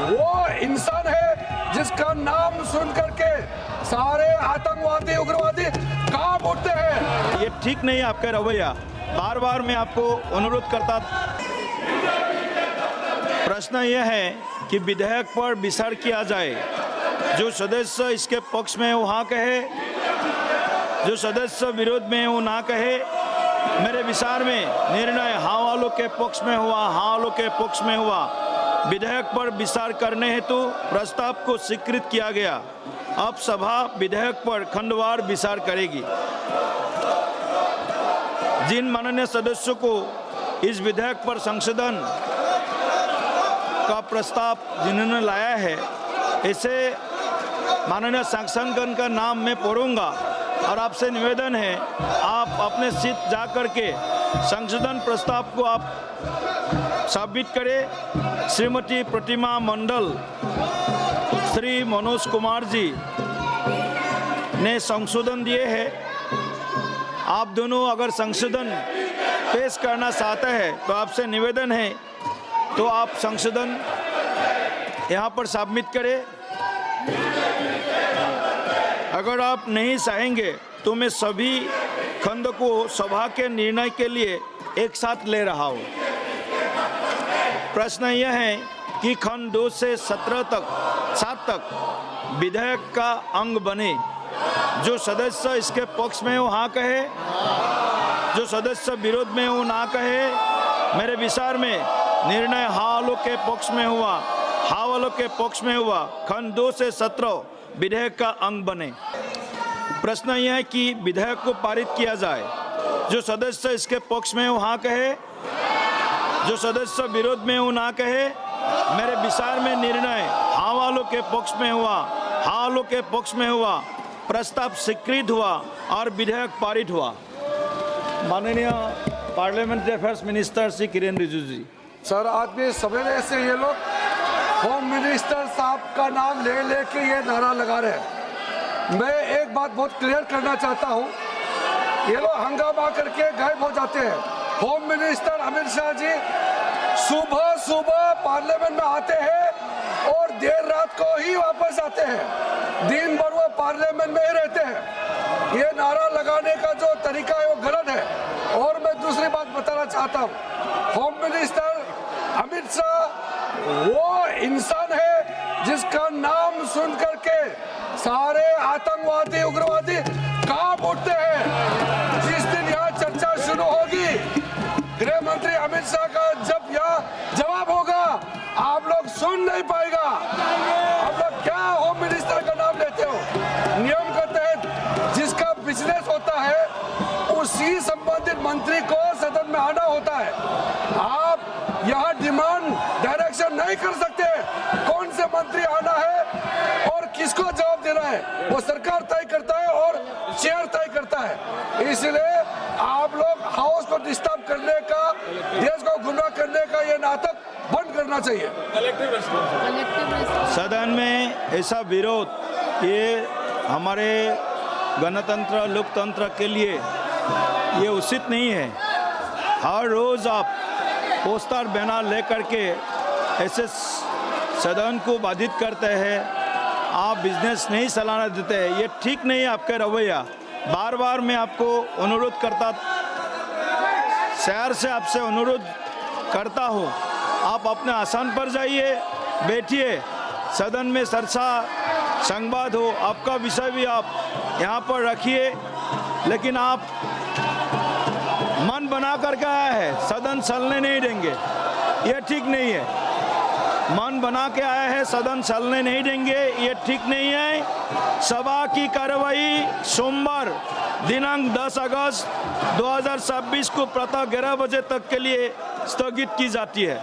वो इंसान है जिसका नाम सुन करके सारे आतंकवादी उग्रवादी कांप उठते हैं। ये ठीक नहीं है आपका रवैया। बार बार मैं आपको अनुरोध करता, प्रश्न यह है कि विधेयक पर विचार किया जाए। जो सदस्य इसके पक्ष में है वो हाँ कहे, जो सदस्य विरोध में है वो ना कहे। मेरे विचार में निर्णय हाँ वालों के पक्ष में हुआ, हाँ वालों के पक्ष में हुआ। विधेयक पर विचार करने हेतु प्रस्ताव को स्वीकृत किया गया। अब सभा विधेयक पर खंडवार विचार करेगी। जिन माननीय सदस्यों को इस विधेयक पर संशोधन का प्रस्ताव जिन्होंने लाया है, ऐसे माननीय सांसदगण का नाम मैं पढ़ूंगा और आपसे निवेदन है आप अपने सीट जा कर के संशोधन प्रस्ताव को आप सबमिट करें। श्रीमती प्रतिमा मंडल, श्री मनोज कुमार जी ने संशोधन दिए हैं। आप दोनों अगर संशोधन पेश करना चाहते हैं तो आपसे निवेदन है तो आप संशोधन यहाँ पर सबमिट करें। अगर आप नहीं चाहेंगे तो मैं सभी खंड को सभा के निर्णय के लिए एक साथ ले रहा हूँ। प्रश्न यह है कि खंड 2 से 7 तक विधेयक का अंग बने। जो सदस्य इसके पक्ष में हो हाँ कहे, जो सदस्य विरोध में हो ना कहे। मेरे विचार में निर्णय हाँ वालों के पक्ष में हुआ, हाँ वालों के पक्ष में हुआ। खंड 2 से 17 विधेयक का अंग बने। प्रश्न यह है कि विधेयक को पारित किया जाए। जो सदस्य इसके पक्ष में हो हाँ कहे, जो सदस्य विरोध में हो ना कहे। मेरे विचार में निर्णय हाँ वालों के पक्ष में हुआ, हाँ वालों के पक्ष में हुआ। प्रस्ताव स्वीकृत हुआ और विधेयक पारित हुआ। माननीय parliamentary affairs minister Shri Kiren Rijiju ji. Sir, आज भी सवेरे से ये लोग होम मिनिस्टर साहब का नाम ले लेके ये नारा लगा रहे हैं। मैं एक बात बहुत क्लियर करना चाहता हूँ, ये लोग हंगामा करके गायब हो जाते हैं। होम मिनिस्टर अमित शाह जी सुबह सुबह पार्लियामेंट में आते हैं और देर रात को ही वापस आते हैं। दिन भर वो पार्लियामेंट में ही रहते हैं। ये नारा लगाने का जो तरीका है वो गलत है। और मैं दूसरी बात बताना चाहता हूँ, होम मिनिस्टर अमित शाह वो इंसान है जिसका नाम सुन करके सारे आतंकवादी उग्रवादी कांप उठते हैं। जिस दिन यहाँ चर्चा शुरू होगी, गृह मंत्री अमित शाह का जब यहाँ जवाब होगा, आप लोग सुन नहीं पाएगा। आप लोग क्या होम मिनिस्टर का नाम लेते हो? नियम के तहत जिसका बिजनेस होता है उसी संबंधित मंत्री को सदन में आना होता है। आप यहाँ डिमांड डायरेक्शन नहीं कर सकते कौन से मंत्री आना है और किसको जवाब देना है। वो सरकार तय करता है और चेयर तय करता है। इसलिए आप लोग हाउस को डिस्टर्ब करने का, देश को गुमराह करने का ये नाटक बंद करना चाहिए। सदन में ऐसा विरोध ये हमारे गणतंत्र लोकतंत्र के लिए ये उचित नहीं है। हर रोज आप पोस्टर बैनर लेकर के ऐसे सदन को बाधित करते हैं, आप बिजनेस नहीं चलाना देते हैं। ये ठीक नहीं है आपका रवैया। बार बार मैं आपको अनुरोध करता, शहर से आपसे अनुरोध करता हूँ, आप अपने आसन पर जाइए, बैठिए, सदन में चर्चा संवाद हो, आपका विषय भी आप यहाँ पर रखिए। लेकिन आप मन बना करके आया है, सदन चलने नहीं देंगे, ये ठीक नहीं है। मन बना के आया है, सदन चलने नहीं देंगे, ये ठीक नहीं है। सभा की कार्रवाई सोमवार दिनांक 10 अगस्त 2026 को प्रातः 11 बजे तक के लिए स्थगित की जाती है।